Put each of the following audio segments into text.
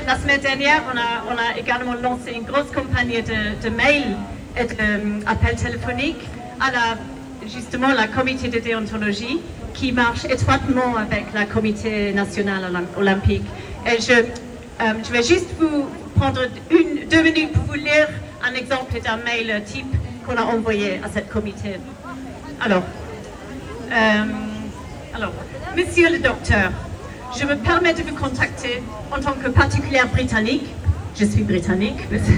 la semaine dernière, on a également lancé une grosse campagne de mails et d'appels téléphoniques justement la comité de déontologie qui marche étroitement avec la comité nationale olympique. Et je vais juste vous prendre 2 minutes pour vous lire un exemple d'un mail type qu'on a envoyé à cette comité. Alors, Monsieur le docteur, je me permets de vous contacter en tant que particulière britannique. Je suis britannique. Merci.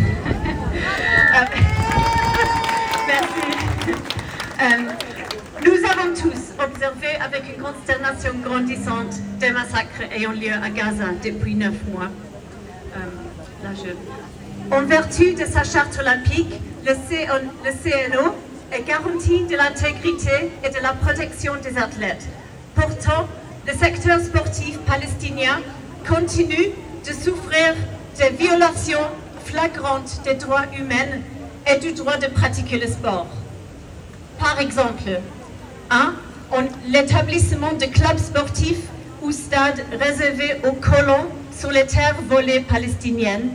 Nous avons tous observé avec une consternation grandissante des massacres ayant lieu à Gaza depuis 9 mois. En vertu de sa charte olympique, le CNO est garantie de l'intégrité et de la protection des athlètes. Pourtant, le secteur sportif palestinien continue de souffrir des violations flagrantes des droits humains et du droit de pratiquer le sport. Par exemple, 1. L'établissement de clubs sportifs ou stades réservés aux colons sur les terres volées palestiniennes.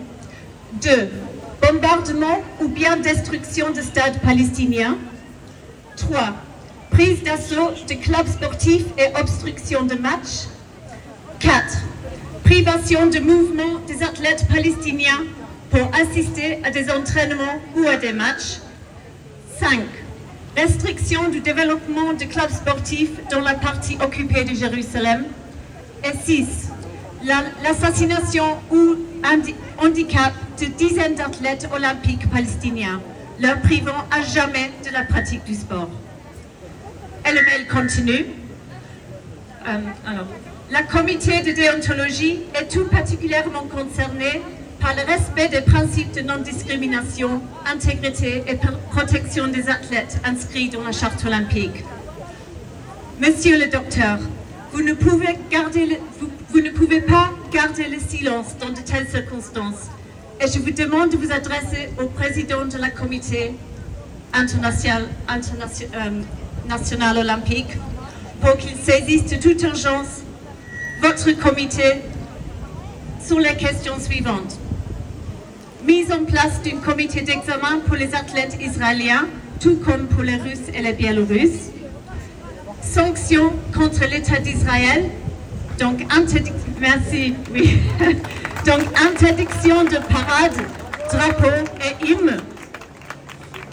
2. Bombardement ou bien destruction de stades palestiniens. 3. Prise d'assaut de clubs sportifs et obstruction de matchs. 4. Privation de mouvement des athlètes palestiniens pour assister à des entraînements ou à des matchs. 5. Restriction du développement de clubs sportifs dans la partie occupée de Jérusalem. Et 6. L'assassination ou handicap de dizaines d'athlètes olympiques palestiniens, leur privant à jamais de la pratique du sport. Et le mail continue. La comité de déontologie est tout particulièrement concernée par le respect des principes de non-discrimination, intégrité et protection des athlètes inscrits dans la charte olympique. Monsieur le docteur, vous ne pouvez pas garder le silence dans de telles circonstances et je vous demande de vous adresser au président de la comité national olympique pour qu'il saisisse de toute urgence votre comité sur les questions suivantes. Mise en place d'un comité d'examen pour les athlètes israéliens, tout comme pour les Russes et les Biélorusses. Sanctions contre l'État d'Israël, donc interdiction de parades, drapeaux et hymnes.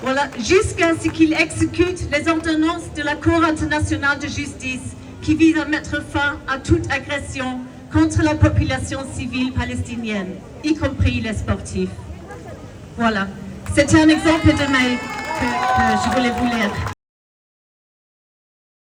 Voilà, jusqu'à ce qu'il exécute les ordonnances de la Cour internationale de justice qui visent à mettre fin à toute agression contre la population civile palestinienne, y compris les sportifs. Voilà, c'était un exemple de mail que je voulais vous lire.